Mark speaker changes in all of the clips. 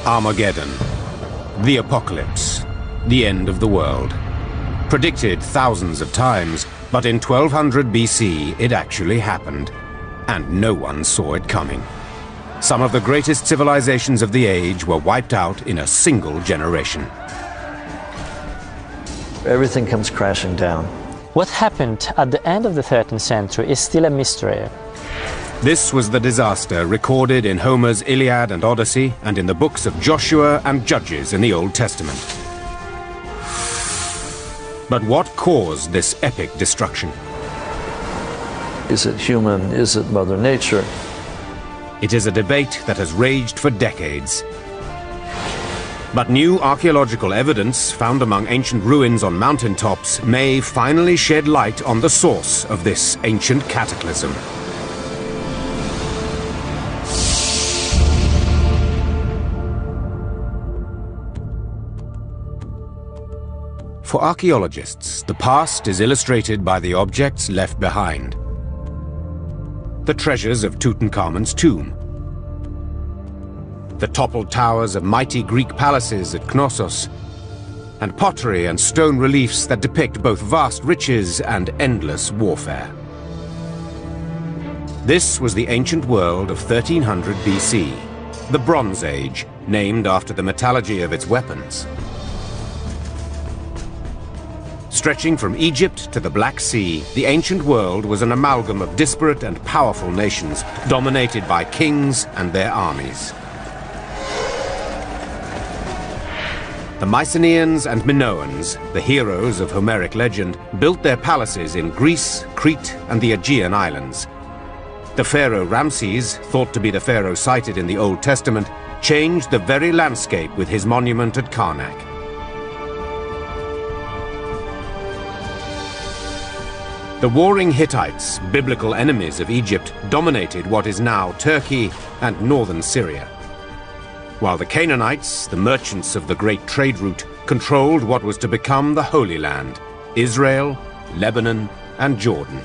Speaker 1: Armageddon, the apocalypse, the end of the world. Predicted thousands of times, but in 1200 BC it actually happened, and no one saw it coming. Some of the greatest civilizations of the age were wiped out in a single generation.
Speaker 2: Everything comes crashing down.
Speaker 3: What happened at the end of the 13th century is still a mystery.
Speaker 1: This was the disaster recorded in Homer's Iliad and Odyssey and in the books of Joshua and Judges in the Old Testament. But what caused this epic destruction?
Speaker 2: Is it human? Is it Mother Nature?
Speaker 1: It is a debate that has raged for decades. But new archaeological evidence found among ancient ruins on mountaintops may finally shed light on the source of this ancient cataclysm. For archaeologists, the past is illustrated by the objects left behind. The treasures of Tutankhamun's tomb, the toppled towers of mighty Greek palaces at Knossos, and pottery and stone reliefs that depict both vast riches and endless warfare. This was the ancient world of 1300 BC, the Bronze Age, named after the metallurgy of its weapons. Stretching from Egypt to the Black Sea, the ancient world was an amalgam of disparate and powerful nations, dominated by kings and their armies. The Mycenaeans and Minoans, the heroes of Homeric legend, built their palaces in Greece, Crete, and the Aegean Islands. The pharaoh Ramses, thought to be the pharaoh cited in the Old Testament, changed the very landscape with his monument at Karnak. The warring Hittites, biblical enemies of Egypt, dominated what is now Turkey and northern Syria, while the Canaanites, the merchants of the great trade route, controlled what was to become the Holy Land, Israel, Lebanon, and Jordan.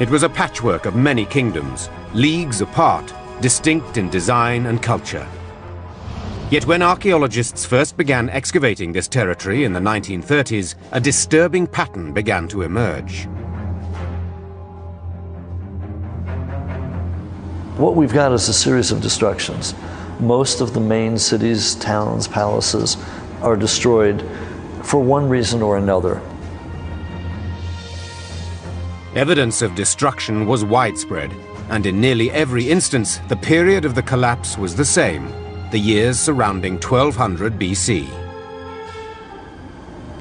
Speaker 1: It was a patchwork of many kingdoms, leagues apart, distinct in design and culture. Yet when archaeologists first began excavating this territory in the 1930s, a disturbing pattern began to emerge.
Speaker 2: What we've got is a series of destructions. Most of the main cities, towns, palaces are destroyed for one reason or another.
Speaker 1: Evidence of destruction was widespread, and in nearly every instance, the period of the collapse was the same, the years surrounding 1200 BC.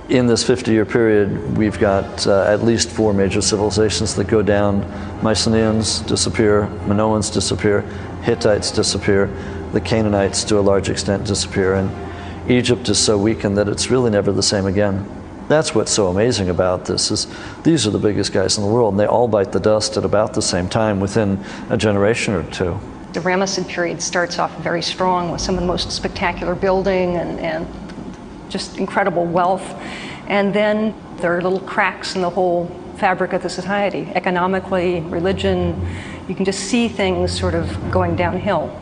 Speaker 2: In this 50-year period, we've got at least 4 major civilizations that go down. Mycenaeans disappear, Minoans disappear, Hittites disappear, the Canaanites to a large extent disappear, and Egypt is so weakened that it's really never the same again. That's what's so amazing about this, is these are the biggest guys in the world, and they all bite the dust at about the same time, within a generation or two.
Speaker 4: The Ramessid period starts off very strong with some of the most spectacular building and just incredible wealth. And then there are little cracks in the whole fabric of the society. Economically, religion, you can just see things sort of going downhill.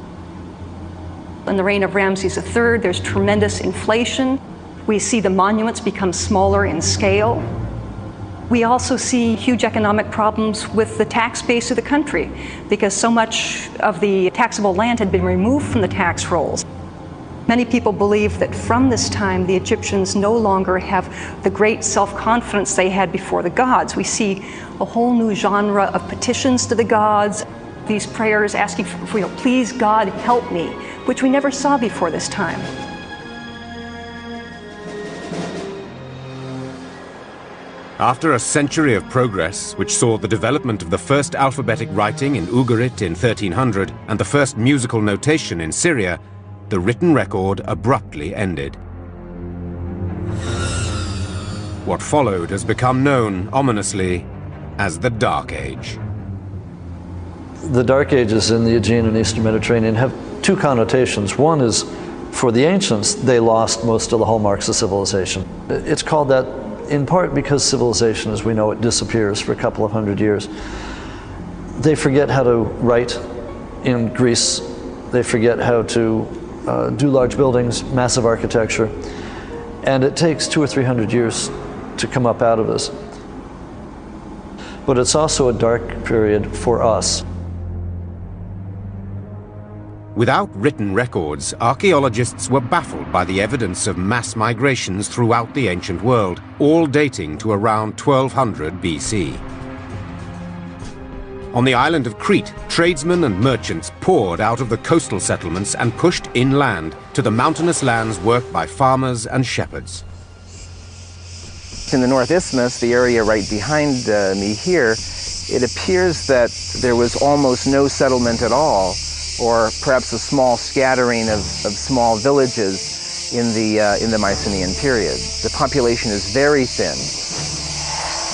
Speaker 4: In the reign of Ramses III, there's tremendous inflation. We see the monuments become smaller in scale. We also see huge economic problems with the tax base of the country, because so much of the taxable land had been removed from the tax rolls. Many people believe that from this time, the Egyptians no longer have the great self-confidence they had before the gods. We see a whole new genre of petitions to the gods, these prayers asking for, please God, help me, which we never saw before this time.
Speaker 1: After a century of progress, which saw the development of the first alphabetic writing in Ugarit in 1300 and the first musical notation in Syria, the written record abruptly ended. What followed has become known, ominously, as the Dark Age.
Speaker 2: The Dark Ages in the Aegean and Eastern Mediterranean have 2 connotations. One is, for the ancients, they lost most of the hallmarks of civilization. It's called that in part because civilization, as we know it, disappears for a couple of hundred years. They forget how to write, In Greece, they forget how to do large buildings, massive architecture, and it takes 200 or 300 years to come up out of this. But it's also a dark period for us.
Speaker 1: Without written records, archaeologists were baffled by the evidence of mass migrations throughout the ancient world, all dating to around 1200 BC. On the island of Crete, tradesmen and merchants poured out of the coastal settlements and pushed inland to the mountainous lands worked by farmers and shepherds.
Speaker 5: In the North Isthmus, the area right behind me here, it appears that there was almost no settlement at all, or perhaps a small scattering of small villages in the Mycenaean period. The population is very thin.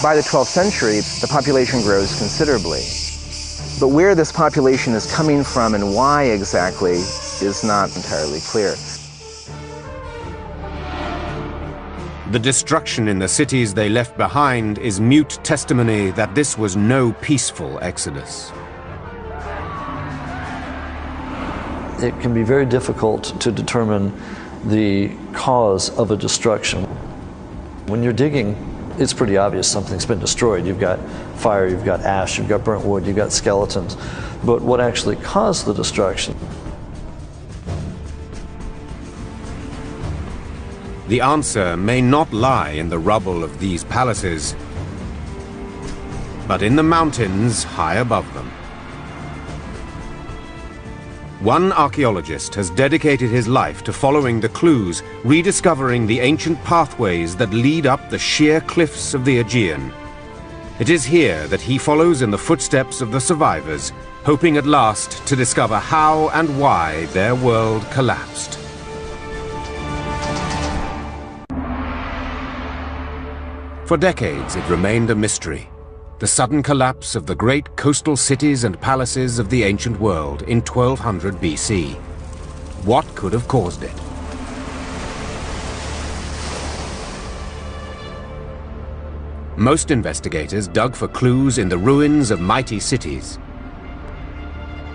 Speaker 5: By the 12th century, the population grows considerably. But where this population is coming from and why exactly is not entirely clear.
Speaker 1: The destruction in the cities they left behind is mute testimony that this was no peaceful exodus.
Speaker 2: It can be very difficult to determine the cause of a destruction. When you're digging, it's pretty obvious something's been destroyed. You've got fire, you've got ash, you've got burnt wood, you've got skeletons. But what actually caused the destruction?
Speaker 1: The answer may not lie in the rubble of these palaces, but in the mountains high above them. One archaeologist has dedicated his life to following the clues, rediscovering the ancient pathways that lead up the sheer cliffs of the Aegean. It is here that he follows in the footsteps of the survivors, hoping at last to discover how and why their world collapsed. For decades, it remained a mystery. The sudden collapse of the great coastal cities and palaces of the ancient world in 1200 BC. What could have caused it? Most investigators dug for clues in the ruins of mighty cities.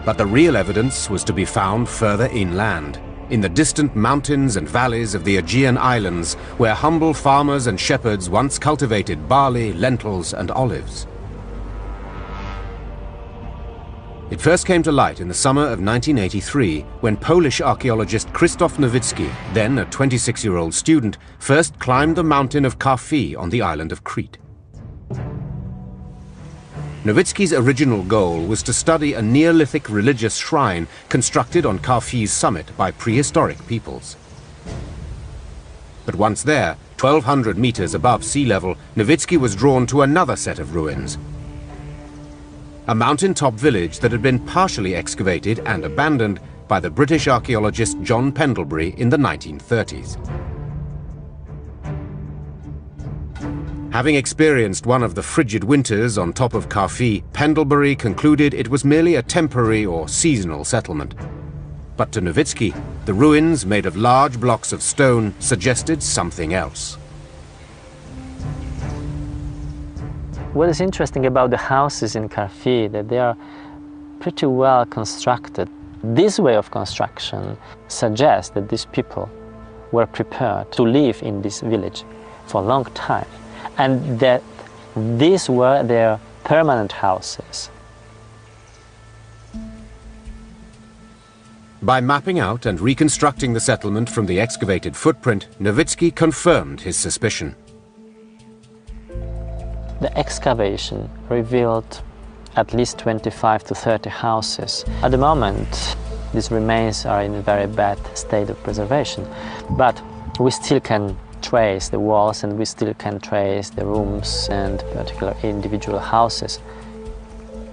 Speaker 1: But the real evidence was to be found further inland, in the distant mountains and valleys of the Aegean islands, where humble farmers and shepherds once cultivated barley, lentils, and olives. It first came to light in the summer of 1983, when Polish archaeologist Krzysztof Nowicki, then a 26-year-old student, first climbed the mountain of Karfi on the island of Crete. Nowicki's original goal was to study a Neolithic religious shrine constructed on Karfi's summit by prehistoric peoples. But once there, 1,200 meters above sea level, Nowicki was drawn to another set of ruins. A mountaintop village that had been partially excavated and abandoned by the British archaeologist John Pendlebury in the 1930s. Having experienced one of the frigid winters on top of Karfi, Pendlebury concluded it was merely a temporary or seasonal settlement. But to Nowicki, the ruins made of large blocks of stone suggested something else.
Speaker 3: What is interesting about the houses in Karfi, that they are pretty well constructed. This way of construction suggests that these people were prepared to live in this village for a long time, and that these were their permanent houses.
Speaker 1: By mapping out and reconstructing the settlement from the excavated footprint, Nowicki confirmed his suspicion.
Speaker 3: The excavation revealed at least 25 to 30 houses. At the moment, these remains are in a very bad state of preservation, but we still can trace the walls and we still can trace the rooms and particular individual houses.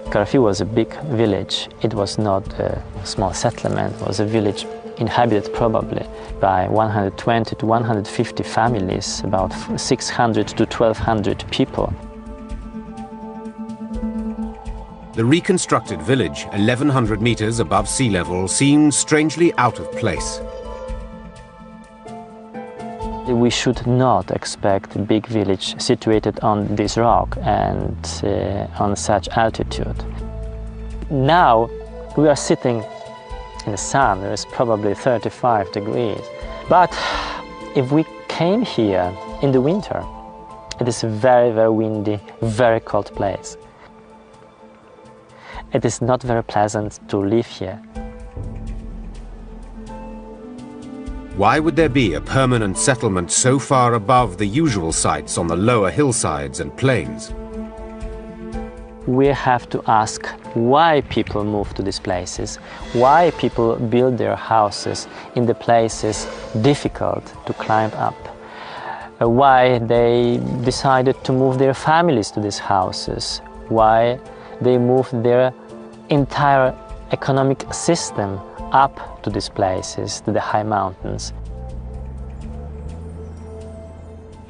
Speaker 3: Karfi was a big village. It was not a small settlement. It was a village inhabited probably by 120 to 150 families, about 600 to 1,200 people.
Speaker 1: The reconstructed village, 1,100 meters above sea level, seemed strangely out of place.
Speaker 3: We should not expect a big village situated on this rock and on such altitude. Now We are sitting in the sun, there is probably 35 degrees. But if we came here in the winter, it is a very, very windy, very cold place. It is not very pleasant to live here.
Speaker 1: Why would there be a permanent settlement so far above the usual sites on the lower hillsides and plains?
Speaker 3: We have to ask why people move to these places, why people build their houses in the places difficult to climb up, why they decided to move their families to these houses, why they moved their entire economic system up to these places, to the high mountains.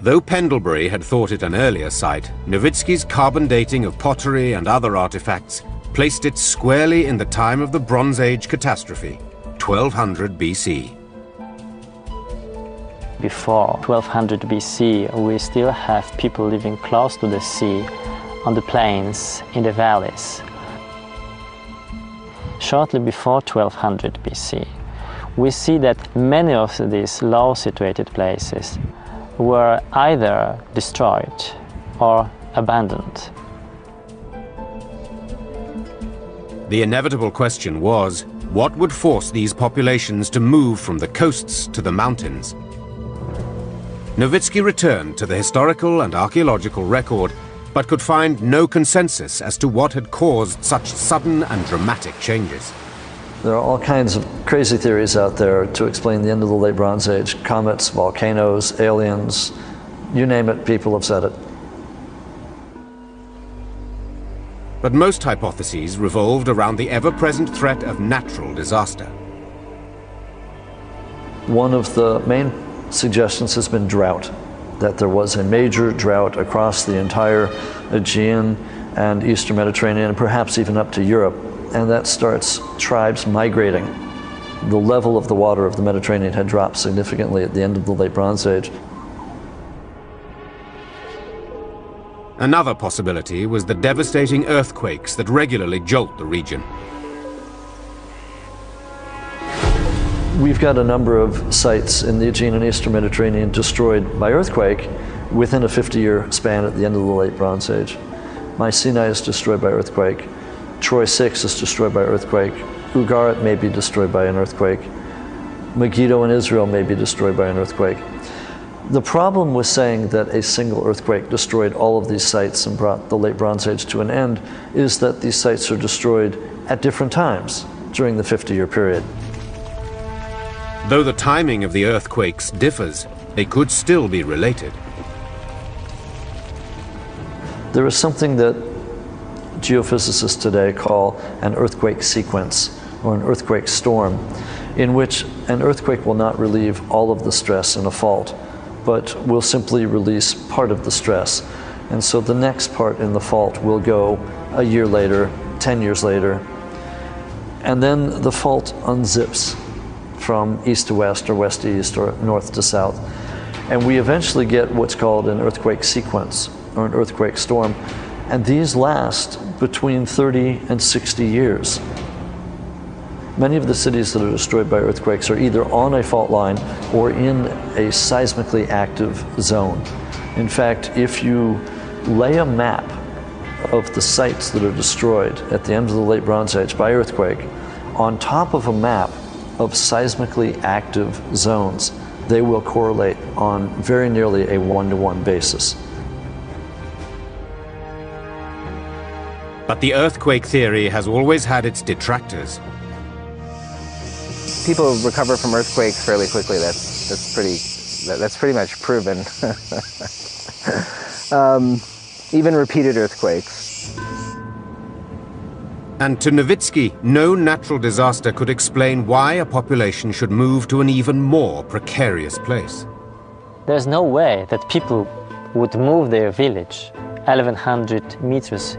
Speaker 1: Though Pendlebury had thought it an earlier site, Nowitzki's carbon dating of pottery and other artifacts placed it squarely in the time of the Bronze Age catastrophe, 1200 BC.
Speaker 3: Before 1200 BC, we still have people living close to the sea, on the plains, in the valleys. Shortly before 1200 BC, we see that many of these low-situated places were either destroyed or abandoned.
Speaker 1: The inevitable question was, what would force these populations to move from the coasts to the mountains? Nowitzki returned to the historical and archaeological record, but could find no consensus as to what had caused such sudden and dramatic changes.
Speaker 2: There are all kinds of crazy theories out there to explain the end of the Late Bronze Age. Comets, volcanoes, aliens, you name it, people have said it.
Speaker 1: But most hypotheses revolved around the ever-present threat of natural disaster.
Speaker 2: One of the main suggestions has been drought, that there was a major drought across the entire Aegean and Eastern Mediterranean, and perhaps even up to Europe, and that starts tribes migrating. The level of the water of the Mediterranean had dropped significantly at the end of the Late Bronze Age.
Speaker 1: Another possibility was the devastating earthquakes that regularly jolt the region.
Speaker 2: We've got a number of sites in the Aegean and Eastern Mediterranean destroyed by earthquake within a 50-year span at the end of the Late Bronze Age. Mycenae is destroyed by earthquake. Troy 6 is destroyed by earthquake. Ugarit may be destroyed by an earthquake. Megiddo in Israel may be destroyed by an earthquake. The problem with saying that a single earthquake destroyed all of these sites and brought the Late Bronze Age to an end is that these sites are destroyed at different times during the 50-year period.
Speaker 1: Though the timing of the earthquakes differs, they could still be related.
Speaker 2: There is something that geophysicists today call an earthquake sequence or an earthquake storm, in which an earthquake will not relieve all of the stress in a fault, but will simply release part of the stress. And so the next part in the fault will go a year later, 10 years later, and then the fault unzips from east to west or west to east or north to south. And we eventually get what's called an earthquake sequence or an earthquake storm. And these last between 30 and 60 years. Many of the cities that are destroyed by earthquakes are either on a fault line or in a seismically active zone. In fact, if you lay a map of the sites that are destroyed at the end of the Late Bronze Age by earthquake on top of a map of seismically active zones, they will correlate on very nearly a one-to-one basis.
Speaker 1: But the earthquake theory has always had its detractors.
Speaker 5: People recover from earthquakes fairly quickly. That's pretty much proven. Even repeated earthquakes.
Speaker 1: And to Nowitzki, no natural disaster could explain why a population should move to an even more precarious place.
Speaker 3: There's no way that people would move their village 1100 meters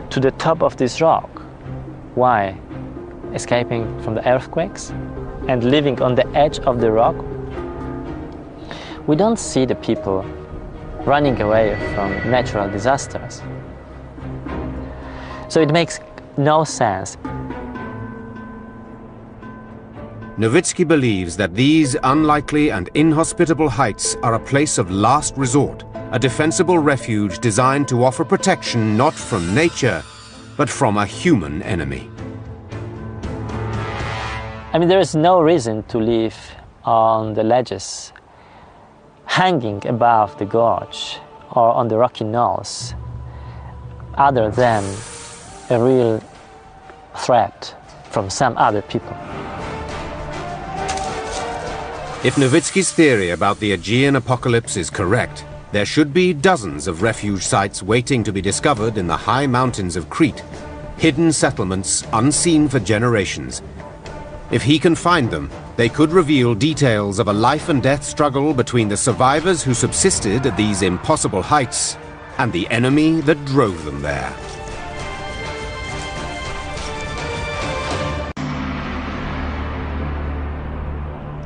Speaker 3: to the top of this rock. Why? Escaping from the earthquakes and living on the edge of the rock? We don't see the people running away from natural disasters. So it makes no sense.
Speaker 1: Nowitzki believes that these unlikely and inhospitable heights are a place of last resort, a defensible refuge designed to offer protection not from nature, but from a human enemy.
Speaker 3: I mean, there is no reason to live on the ledges hanging above the gorge or on the rocky knolls other than a real threat from some other people.
Speaker 1: If Nowitzki's theory about the Aegean apocalypse is correct, there should be dozens of refuge sites waiting to be discovered in the high mountains of Crete, hidden settlements unseen for generations. If he can find them, they could reveal details of a life and death struggle between the survivors who subsisted at these impossible heights and the enemy that drove them there.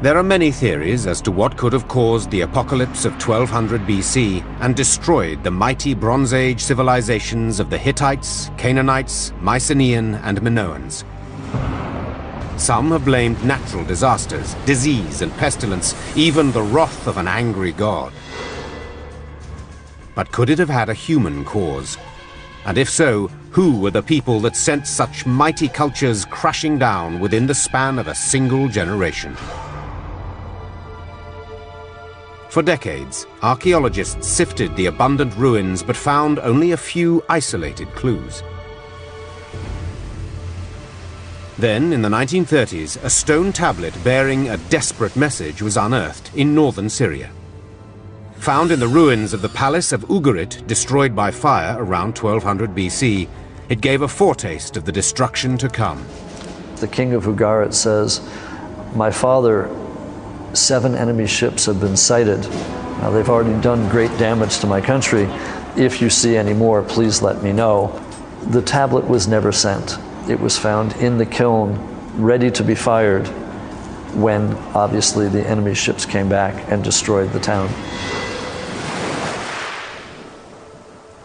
Speaker 1: There are many theories as to what could have caused the apocalypse of 1200 BC and destroyed the mighty Bronze Age civilizations of the Hittites, Canaanites, Mycenaean, and Minoans. Some have blamed natural disasters, disease and pestilence, even the wrath of an angry god. But could it have had a human cause? And if so, who were the people that sent such mighty cultures crashing down within the span of a single generation? For decades, archaeologists sifted the abundant ruins but found only a few isolated clues. Then, in the 1930s, a stone tablet bearing a desperate message was unearthed in northern Syria. Found in the ruins of the palace of Ugarit, destroyed by fire around 1200 BC, it gave a foretaste of the destruction to come.
Speaker 2: The king of Ugarit says, "My father, 7 enemy ships have been sighted. Now they've already done great damage to my country. If you see any more, please let me know." The tablet was never sent. It was found in the kiln, ready to be fired, when obviously the enemy ships came back and destroyed the town.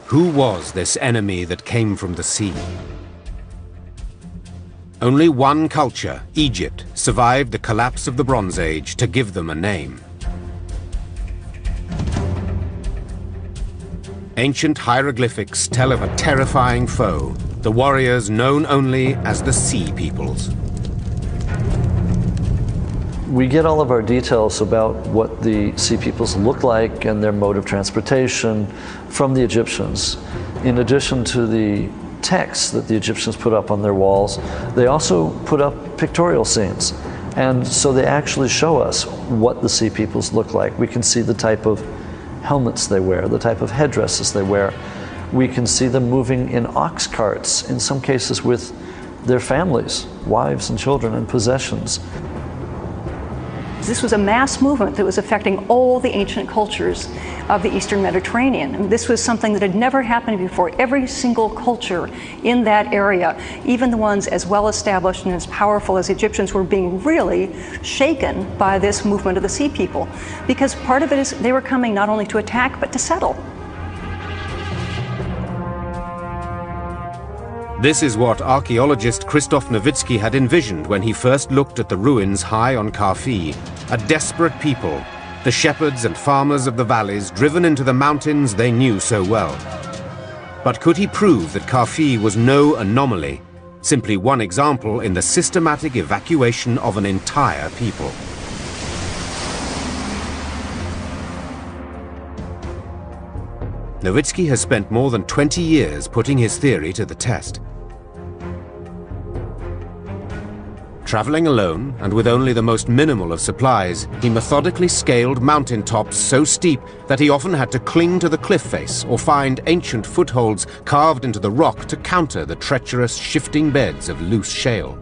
Speaker 1: Who was this enemy that came from the sea? Only one culture, Egypt, survived the collapse of the Bronze Age to give them a name. Ancient hieroglyphics tell of a terrifying foe, the warriors known only as the Sea Peoples.
Speaker 2: We get all of our details about what the Sea Peoples look like and their mode of transportation from the Egyptians. In addition to the texts that the Egyptians put up on their walls, they also put up pictorial scenes. And so they actually show us what the Sea Peoples look like. We can see the type of helmets they wear, the type of headdresses they wear. We can see them moving in ox carts, in some cases with their families, wives and children and possessions.
Speaker 4: This was a mass movement that was affecting all the ancient cultures of the Eastern Mediterranean. And this was something that had never happened before. Every single culture in that area, even the ones as well established and as powerful as Egyptians, were being really shaken by this movement of the Sea People. Because part of it is they were coming not only to attack, but to settle.
Speaker 1: This is what archaeologist Krzysztof Nowitzki had envisioned when he first looked at the ruins high on Carfi, a desperate people, the shepherds and farmers of the valleys driven into the mountains they knew so well. But could he prove that Carfi was no anomaly, simply one example in the systematic evacuation of an entire people? Nowitzki has spent more than 20 years putting his theory to the test. Traveling alone, and with only the most minimal of supplies, he methodically scaled mountain tops so steep that he often had to cling to the cliff face or find ancient footholds carved into the rock to counter the treacherous, shifting beds of loose shale.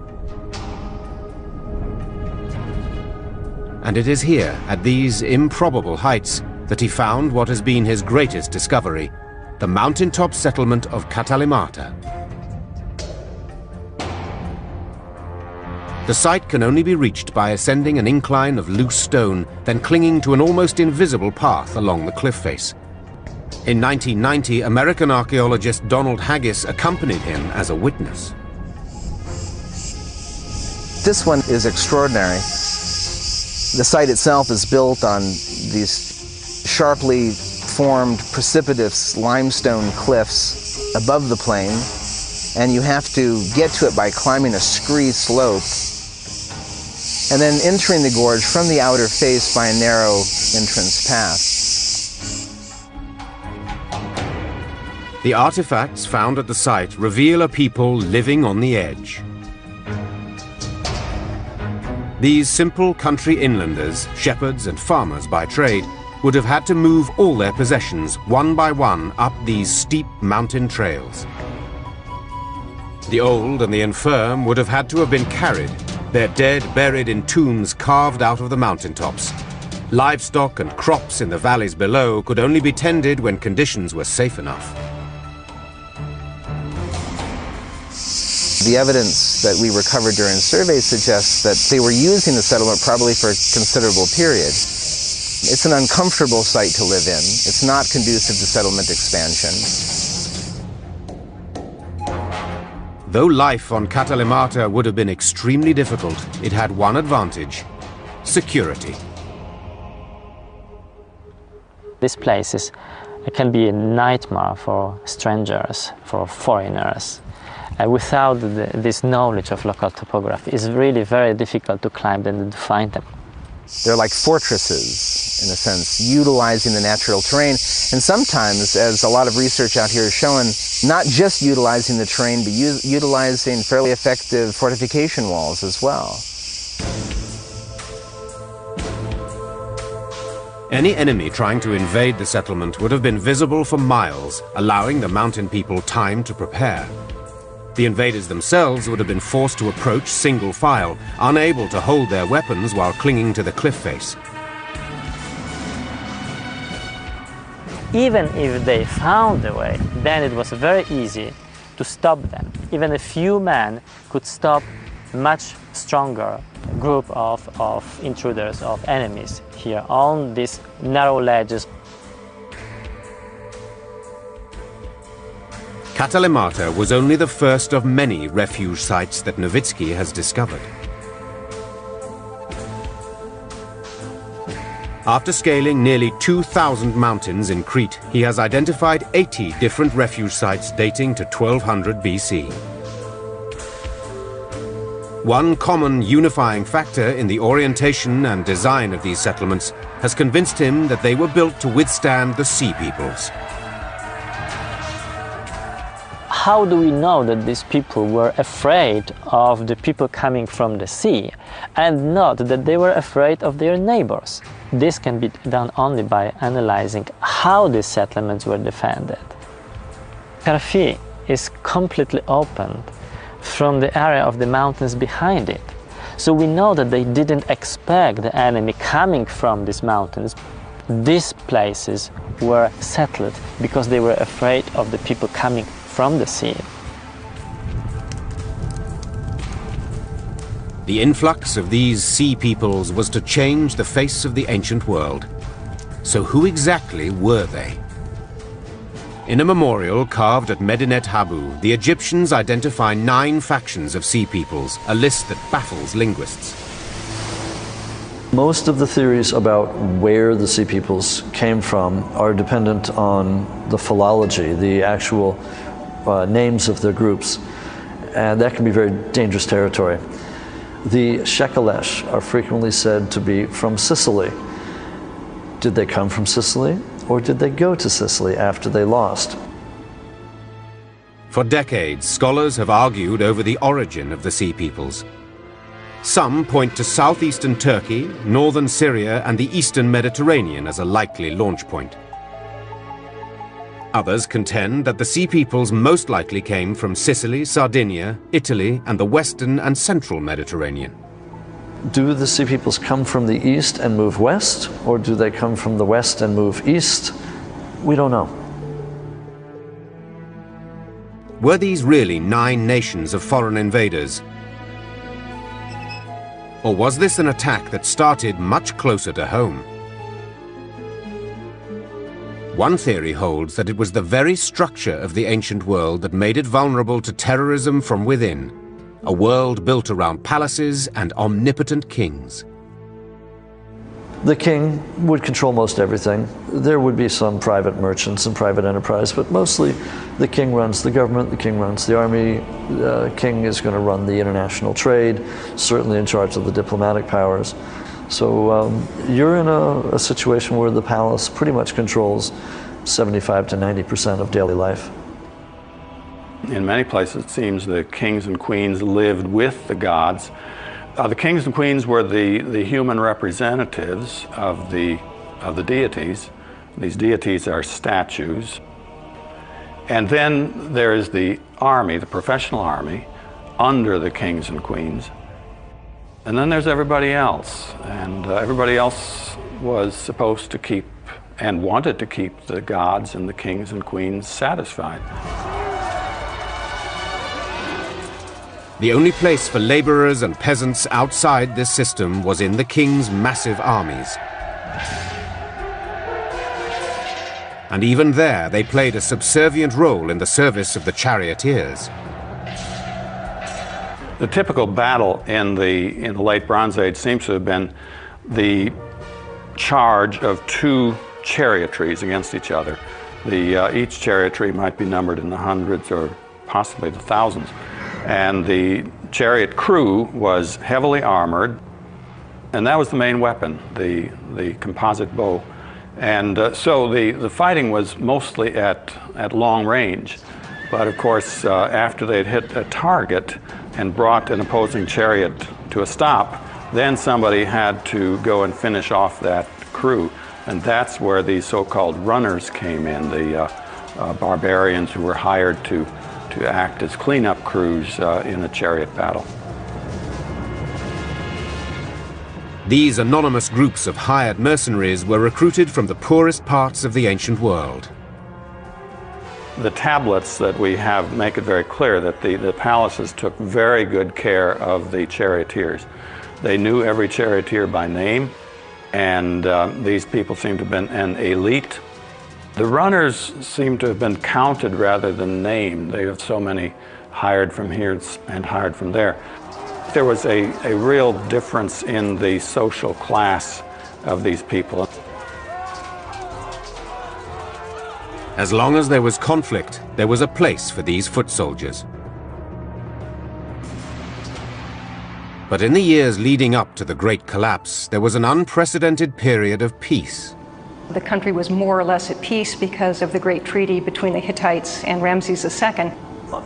Speaker 1: And it is here, at these improbable heights, that he found what has been his greatest discovery, the mountaintop settlement of Katalimata. The site can only be reached by ascending an incline of loose stone, then clinging to an almost invisible path along the cliff face. In 1990, American archaeologist Donald Haggis accompanied him as a witness.
Speaker 5: This one is extraordinary. The site itself is built on these sharply formed precipitous limestone cliffs above the plain, and you have to get to it by climbing a scree slope and then entering the gorge from the outer face by a narrow entrance path.
Speaker 1: The artifacts found at the site reveal a people living on the edge. These simple country inlanders, shepherds and farmers by trade, would have had to move all their possessions one by one up these steep mountain trails. The old and the infirm would have had to have been carried, their dead buried in tombs carved out of the mountaintops. Livestock and crops in the valleys below could only be tended when conditions were safe enough.
Speaker 5: The evidence that we recovered during surveys suggests that they were using the settlement probably for a considerable period. It's an uncomfortable site to live in. It's not conducive to settlement expansion.
Speaker 1: Though life on Katalimata would have been extremely difficult, it had one advantage: security.
Speaker 3: These places can be a nightmare for strangers, for foreigners. Without this knowledge of local topography, it's really very difficult to climb them and to find them.
Speaker 5: They're like fortresses, in a sense, utilizing the natural terrain, and sometimes, as a lot of research out here is showing, not just utilizing the terrain, but utilizing fairly effective fortification walls as well.
Speaker 1: Any enemy trying to invade the settlement would have been visible for miles, allowing the mountain people time to prepare. The invaders themselves would have been forced to approach single file, unable to hold their weapons while clinging to the cliff face.
Speaker 3: Even if they found a way, then it was very easy to stop them. Even a few men could stop a much stronger group of intruders, of enemies here on these narrow ledges.
Speaker 1: Katalimata was only the first of many refuge sites that Nowitzki has discovered. After scaling nearly 2,000 mountains in Crete, he has identified 80 different refuge sites dating to 1200 BC. One common unifying factor in the orientation and design of these settlements has convinced him that they were built to withstand the sea peoples.
Speaker 3: How do we know that these people were afraid of the people coming from the sea and not that they were afraid of their neighbors? This can be done only by analyzing how these settlements were defended. Carfi is completely open from the area of the mountains behind it. So we know that they didn't expect the enemy coming from these mountains. These places were settled because they were afraid of the people coming from the sea.
Speaker 1: The influx of these sea peoples was to change the face of the ancient world. So who exactly were they? In a memorial carved at Medinet Habu, the Egyptians identify 9 factions of sea peoples, a list that baffles linguists.
Speaker 2: Most of the theories about where the sea peoples came from are dependent on the philology, the actual names of their groups, and that can be very dangerous territory. The Shekelesh are frequently said to be from Sicily. Did they come from Sicily, or did they go to Sicily after they lost?
Speaker 1: For decades, scholars have argued over the origin of the sea peoples. Some point to southeastern Turkey, northern Syria, and the eastern Mediterranean as a likely launch point. Others contend that the sea peoples most likely came from Sicily, Sardinia, Italy, and the western and central Mediterranean.
Speaker 2: Do the sea peoples come from the east and move west, or do they come from the west and move east? We don't know.
Speaker 1: Were these really 9 nations of foreign invaders? Or was this an attack that started much closer to home? One theory holds that it was the very structure of the ancient world that made it vulnerable to terrorism from within. a world built around palaces and omnipotent kings.
Speaker 2: The king would control most everything. There would be some private merchants and private enterprise, but mostly the king runs the government, the king runs the army, the king is going to run the international trade, certainly in charge of the diplomatic powers. So you're in a situation where the palace pretty much controls 75 to 90% of daily life.
Speaker 6: In many places, it seems the kings and queens lived with the gods. The kings and queens were the human representatives of the deities. These deities are statues. And then there is the army, the professional army, under the kings and queens. And then there's everybody else. And everybody else was supposed to keep and wanted to keep the gods and the kings and queens satisfied.
Speaker 1: The only place for laborers and peasants outside this system was in the king's massive armies. And even there, they played a subservient role in the service of the charioteers.
Speaker 6: The typical battle in the late Bronze Age seems to have been the charge of two chariotries against each other. Each chariotry might be numbered in the hundreds or possibly the thousands. And the chariot crew was heavily armored, and that was the main weapon, the composite bow. And so the fighting was mostly at long range. But of course, after they'd hit a target and brought an opposing chariot to a stop, then somebody had to go and finish off that crew. And that's where the so-called runners came in, the barbarians who were hired to act as cleanup crews in a chariot battle.
Speaker 1: These anonymous groups of hired mercenaries were recruited from the poorest parts of the ancient world.
Speaker 6: The tablets that we have make it very clear that the palaces took very good care of the charioteers. They knew every charioteer by name, and these people seem to have been an elite. The runners seem to have been counted rather than named. They have so many hired from here and hired from there. There was a real difference in the social class of these people.
Speaker 1: As long as there was conflict, there was a place for these foot soldiers. But in the years leading up to the Great Collapse, there was an unprecedented period of peace.
Speaker 4: The country was more or less at peace because of the great treaty between the Hittites and Ramses II.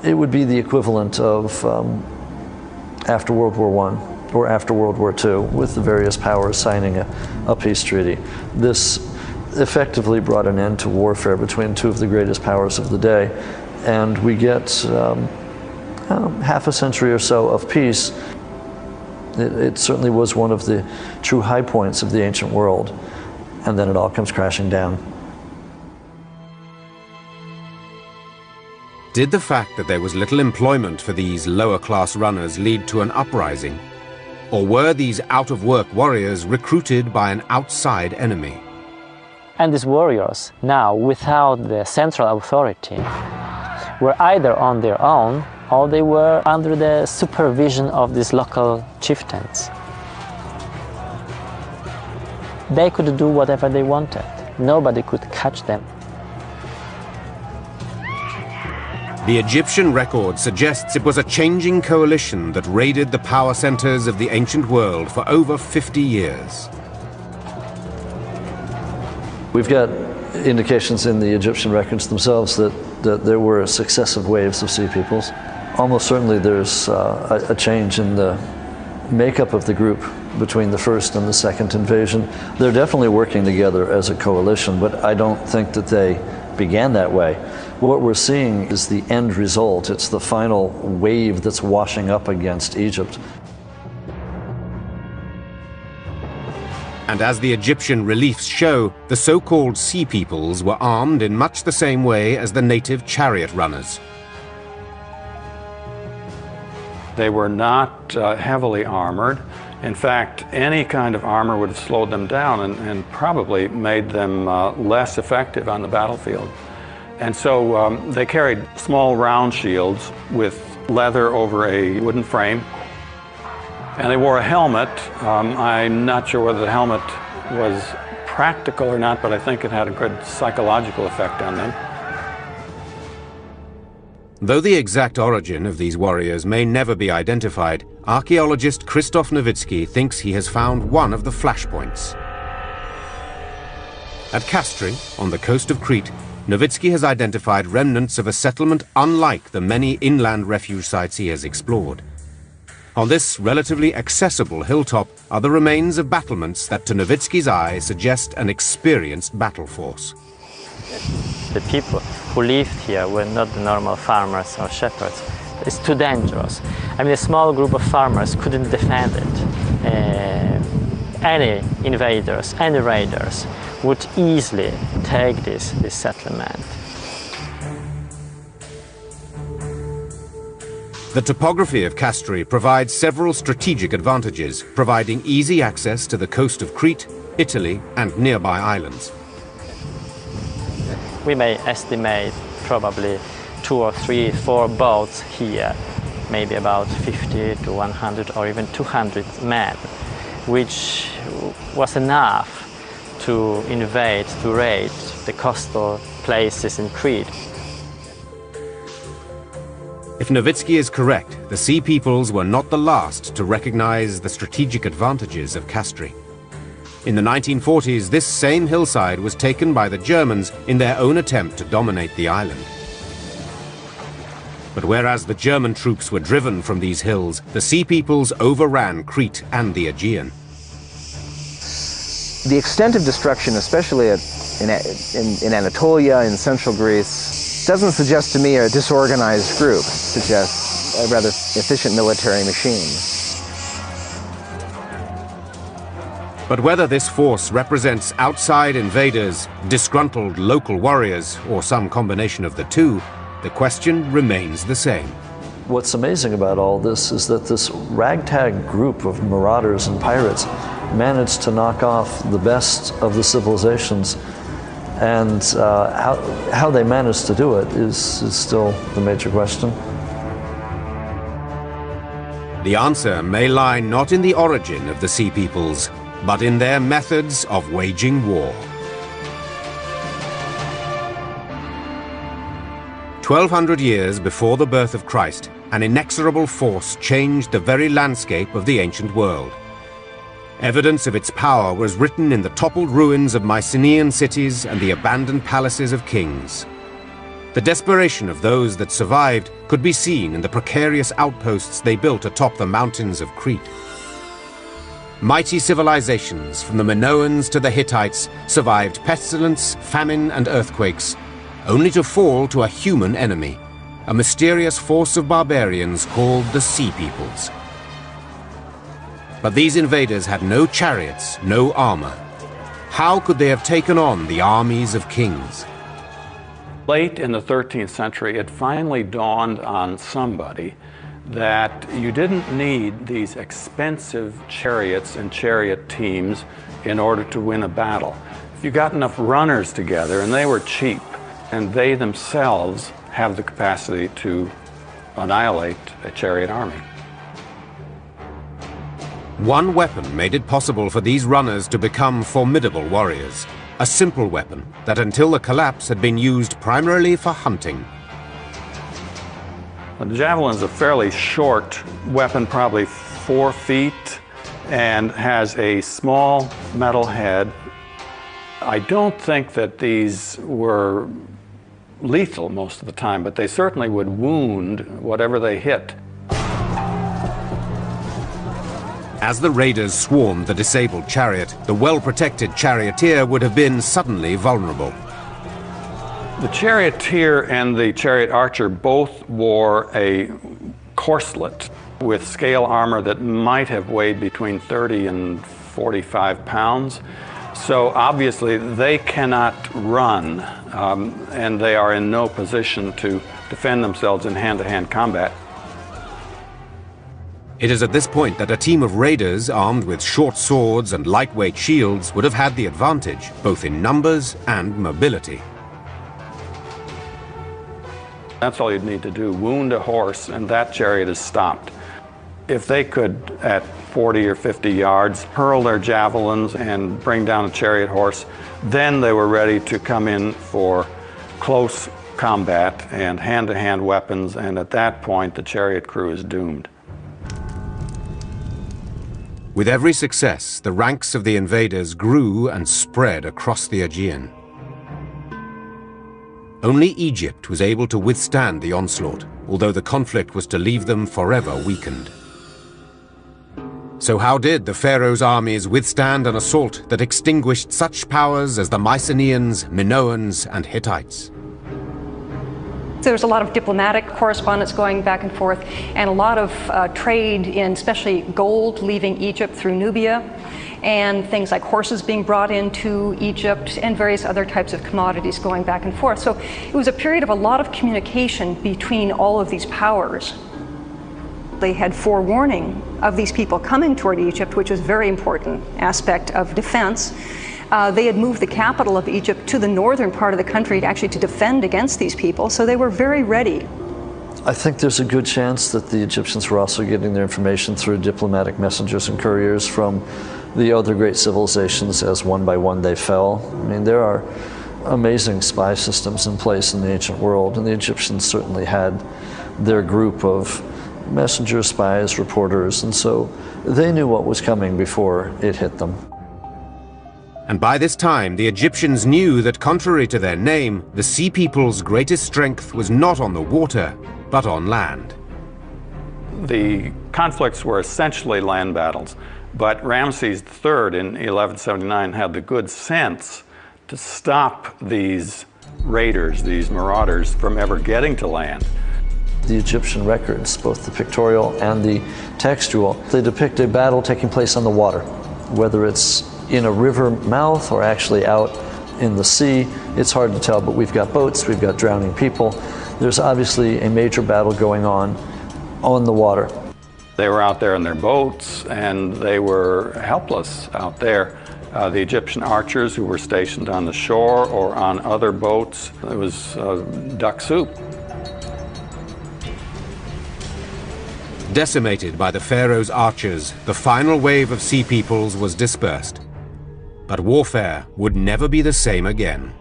Speaker 2: It would be the equivalent of after World War I or after World War II, with the various powers signing a peace treaty. This effectively brought an end to warfare between two of the greatest powers of the day, and we get half a century or so of peace. It certainly was one of the true high points of the ancient world. And then it all comes crashing down.
Speaker 1: Did the fact that there was little employment for these lower-class runners lead to an uprising? Or were these out-of-work warriors recruited by an outside enemy?
Speaker 3: And these warriors, now without the central authority, were either on their own or they were under the supervision of these local chieftains. They could do whatever they wanted. Nobody could catch them.
Speaker 1: The Egyptian record suggests it was a changing coalition that raided the power centers of the ancient world for over 50 years.
Speaker 2: We've got indications in the Egyptian records themselves that there were successive waves of sea peoples. Almost certainly there's a change in the makeup of the group between the first and the second invasion. They're definitely working together as a coalition, but I don't think that they began that way. What we're seeing is the end result. It's the final wave that's washing up against Egypt.
Speaker 1: And as the Egyptian reliefs show, the so-called sea peoples were armed in much the same way as the native chariot runners.
Speaker 6: They were not heavily armored. In fact, any kind of armor would have slowed them down and probably made them less effective on the battlefield. And so they carried small round shields with leather over a wooden frame. And they wore a helmet. I'm not sure whether the helmet was practical or not, but I think it had a good psychological effect on them.
Speaker 1: Though the exact origin of these warriors may never be identified, archaeologist Krzysztof Nowicki thinks he has found one of the flashpoints. At Kastri, on the coast of Crete, Nowicki has identified remnants of a settlement unlike the many inland refuge sites he has explored. On this relatively accessible hilltop are the remains of battlements that to Nowicki's eye suggest an experienced battle force.
Speaker 3: The people who lived here were not the normal farmers or shepherds. It's too dangerous. I mean, a small group of farmers couldn't defend it. Any invaders, any raiders would easily take this settlement.
Speaker 1: The topography of Kastri provides several strategic advantages, providing easy access to the coast of Crete, Italy, and nearby islands.
Speaker 3: We may estimate probably 2 or 3, 4 boats here, maybe about 50 to 100 or even 200 men, which was enough to invade, to raid the coastal places in Crete.
Speaker 1: If Nowicki is correct, the Sea Peoples were not the last to recognize the strategic advantages of Kastri. In the 1940s, this same hillside was taken by the Germans in their own attempt to dominate the island. But whereas the German troops were driven from these hills, the Sea Peoples overran Crete and the Aegean.
Speaker 5: The extent of destruction, especially in Anatolia, in central Greece, doesn't suggest to me a disorganized group. It suggests a rather efficient military machine.
Speaker 1: But whether this force represents outside invaders, disgruntled local warriors, or some combination of the two, the question remains the same.
Speaker 2: What's amazing about all this is that this ragtag group of marauders and pirates managed to knock off the best of the civilizations, and how they managed to do it is still the major question.
Speaker 1: The answer may lie not in the origin of the Sea Peoples, but in their methods of waging war. 1,200 years before the birth of Christ, an inexorable force changed the very landscape of the ancient world. Evidence of its power was written in the toppled ruins of Mycenaean cities and the abandoned palaces of kings. The desperation of those that survived could be seen in the precarious outposts they built atop the mountains of Crete. Mighty civilizations, from the Minoans to the Hittites, survived pestilence, famine, and earthquakes, only to fall to a human enemy, a mysterious force of barbarians called the Sea Peoples. But these invaders had no chariots, no armor. How could they have taken on the armies of kings?
Speaker 6: Late in the 13th century, it finally dawned on somebody that you didn't need these expensive chariots and chariot teams in order to win a battle. If you got enough runners together, and they were cheap, and they themselves have the capacity to annihilate a chariot army.
Speaker 1: One weapon made it possible for these runners to become formidable warriors. A simple weapon that until the collapse had been used primarily for hunting.
Speaker 6: The javelin is a fairly short weapon, probably 4 feet, and has a small metal head. I don't think that these were lethal most of the time, but they certainly would wound whatever they hit.
Speaker 1: As the raiders swarmed the disabled chariot, the well-protected charioteer would have been suddenly vulnerable.
Speaker 6: The charioteer and the chariot archer both wore a corselet with scale armor that might have weighed between 30 and 45 pounds. So obviously they cannot run, and they are in no position to defend themselves in hand-to-hand combat.
Speaker 1: It is at this point that a team of raiders armed with short swords and lightweight shields would have had the advantage, both in numbers and mobility.
Speaker 6: That's all you'd need to do, wound a horse, and that chariot is stopped. If they could, at 40 or 50 yards, hurl their javelins and bring down a chariot horse, then they were ready to come in for close combat and hand-to-hand weapons, and at that point the chariot crew is doomed.
Speaker 1: With every success, the ranks of the invaders grew and spread across the Aegean. Only Egypt was able to withstand the onslaught, although the conflict was to leave them forever weakened. So how did the pharaoh's armies withstand an assault that extinguished such powers as the Mycenaeans, Minoans, and Hittites?
Speaker 4: There's a lot of diplomatic correspondence going back and forth, and a lot of trade in especially gold leaving Egypt through Nubia, and things like horses being brought into Egypt, and various other types of commodities going back and forth. So it was a period of a lot of communication between all of these powers. They had forewarning of these people coming toward Egypt, which was a very important aspect of defense. They had moved the capital of Egypt to the northern part of the country actually to defend against these people, so they were very ready.
Speaker 2: I think there's a good chance that the Egyptians were also getting their information through diplomatic messengers and couriers from the other great civilizations as one by one they fell. I mean, there are amazing spy systems in place in the ancient world, and the Egyptians certainly had their group of messengers, spies, reporters, and so they knew what was coming before it hit them.
Speaker 1: And by this time, the Egyptians knew that contrary to their name, the Sea People's greatest strength was not on the water, but on land.
Speaker 6: The conflicts were essentially land battles, but Ramses III in 1179 had the good sense to stop these raiders, these marauders, from ever getting to land.
Speaker 2: The Egyptian records, both the pictorial and the textual, they depict a battle taking place on the water, whether it's in a river mouth or actually out in the sea. It's hard to tell, but we've got boats, we've got drowning people. There's obviously a major battle going on the water.
Speaker 6: They were out there in their boats, and they were helpless out there. The Egyptian archers who were stationed on the shore or on other boats, it was duck soup.
Speaker 1: Decimated by the pharaoh's archers, the final wave of Sea Peoples was dispersed. But warfare would never be the same again.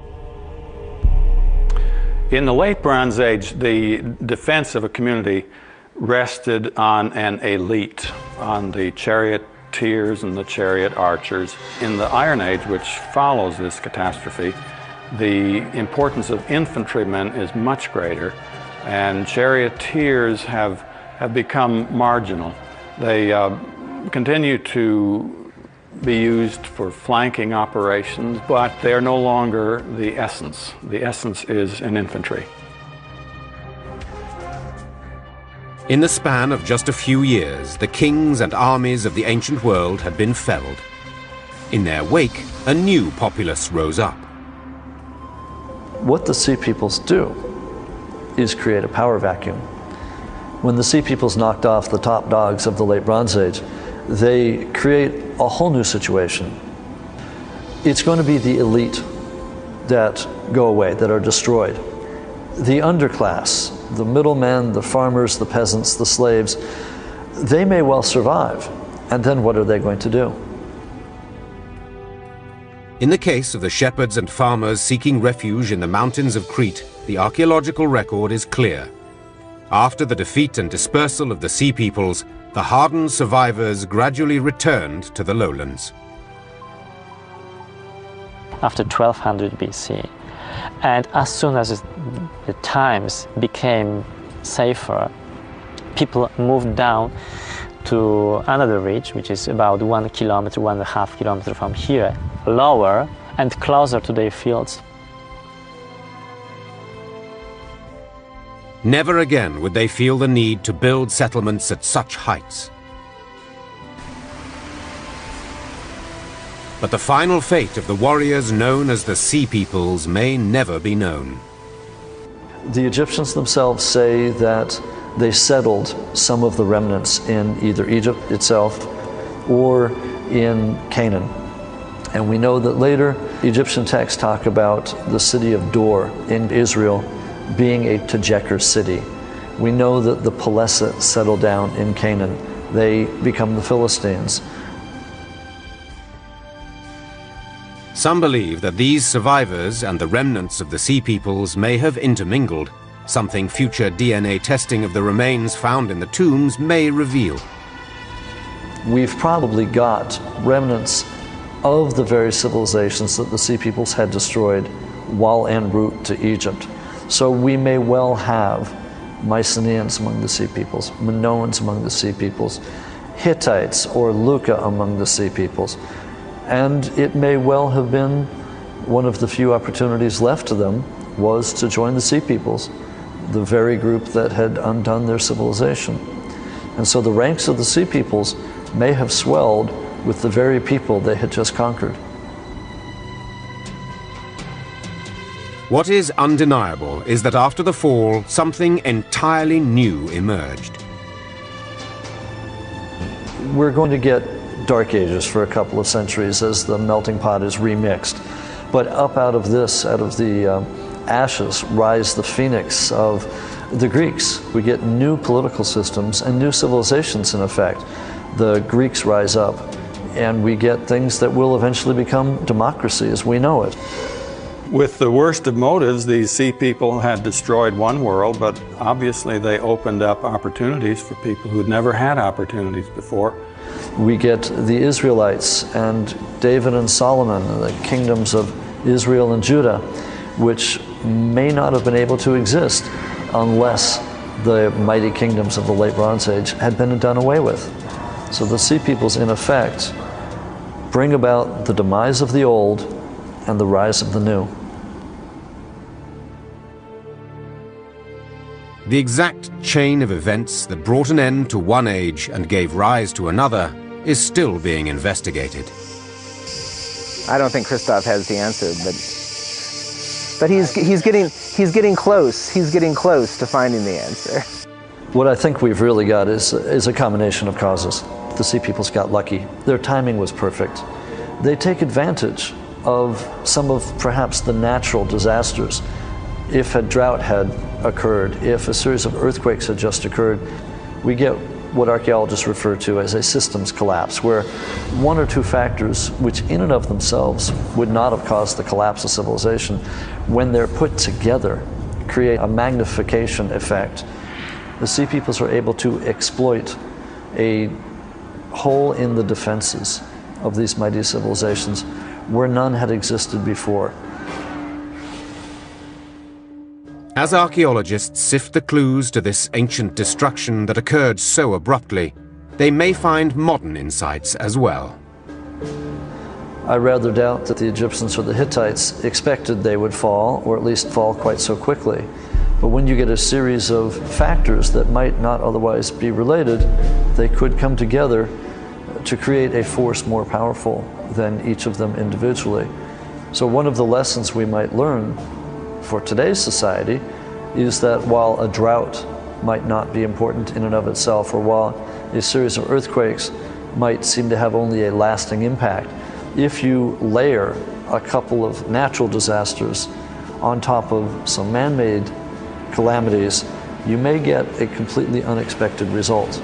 Speaker 6: In the late Bronze Age, the defense of a community rested on an elite, on the charioteers and the chariot archers. In the Iron Age, which follows this catastrophe, the importance of infantrymen is much greater, and charioteers have become marginal. They continue to be used for flanking operations, but they are no longer the essence. The essence is in infantry.
Speaker 1: In the span of just a few years, the kings and armies of the ancient world had been felled. In their wake, a new populace rose up.
Speaker 2: What the Sea Peoples do is create a power vacuum. When the Sea Peoples knocked off the top dogs of the late Bronze Age, they create a whole new situation. It's going to be the elite that go away, that are destroyed. The underclass, the middlemen, the farmers, the peasants, the slaves, they may well survive. And then what are they going to do?
Speaker 1: In the case of the shepherds and farmers seeking refuge in the mountains of Crete, the archaeological record is clear. After the defeat and dispersal of the Sea Peoples, the hardened survivors gradually returned to the lowlands.
Speaker 3: After 1200 BC, and as soon as the times became safer, people moved down to another ridge, which is about 1 kilometer, 1.5 kilometers from here, lower and closer to their fields.
Speaker 1: Never again would they feel the need to build settlements at such heights. But the final fate of the warriors known as the Sea Peoples may never be known.
Speaker 2: The Egyptians themselves say that they settled some of the remnants in either Egypt itself or in Canaan. And we know that later Egyptian texts talk about the city of Dor in Israel being a Tejeker city. We know that the Pelesset settle down in Canaan. They become the Philistines.
Speaker 1: Some believe that these survivors and the remnants of the Sea Peoples may have intermingled, something future DNA testing of the remains found in the tombs may reveal.
Speaker 2: We've probably got remnants of the very civilizations that the Sea Peoples had destroyed while en route to Egypt. So we may well have Mycenaeans among the Sea Peoples, Minoans among the Sea Peoples, Hittites or Luca among the Sea Peoples. And it may well have been one of the few opportunities left to them was to join the Sea Peoples, the very group that had undone their civilization. And so the ranks of the Sea Peoples may have swelled with the very people they had just conquered.
Speaker 1: What is undeniable is that after the fall, something entirely new emerged.
Speaker 2: We're going to get dark ages for a couple of centuries as the melting pot is remixed. But up out of this, out of the ashes, rise the phoenix of the Greeks. We get new political systems and new civilizations in effect. The Greeks rise up, and we get things that will eventually become democracy as we know it.
Speaker 6: With the worst of motives, these Sea People had destroyed one world, but obviously they opened up opportunities for people who'd never had opportunities before.
Speaker 2: We get the Israelites and David and Solomon, the kingdoms of Israel and Judah, which may not have been able to exist unless the mighty kingdoms of the late Bronze Age had been done away with. So the Sea Peoples, in effect, bring about the demise of the old and the rise of the new.
Speaker 1: The exact chain of events that brought an end to one age and gave rise to another is still being investigated.
Speaker 5: I don't think Christoph has the answer, but he's getting close. He's getting close to finding the answer.
Speaker 2: What I think we've really got is a combination of causes. The Sea Peoples got lucky. Their timing was perfect. They take advantage of some of perhaps the natural disasters. If a drought had occurred, if a series of earthquakes had just occurred, we get what archaeologists refer to as a systems collapse, where one or two factors, which in and of themselves would not have caused the collapse of civilization, when they're put together, create a magnification effect. The Sea Peoples are able to exploit a hole in the defenses of these mighty civilizations where none had existed before.
Speaker 1: As archaeologists sift the clues to this ancient destruction that occurred so abruptly, they may find modern insights as well.
Speaker 2: I rather doubt that the Egyptians or the Hittites expected they would fall, or at least fall quite so quickly. But when you get a series of factors that might not otherwise be related, they could come together to create a force more powerful than each of them individually. So one of the lessons we might learn for today's society is that while a drought might not be important in and of itself, or while a series of earthquakes might seem to have only a lasting impact, if you layer a couple of natural disasters on top of some man-made calamities, you may get a completely unexpected result.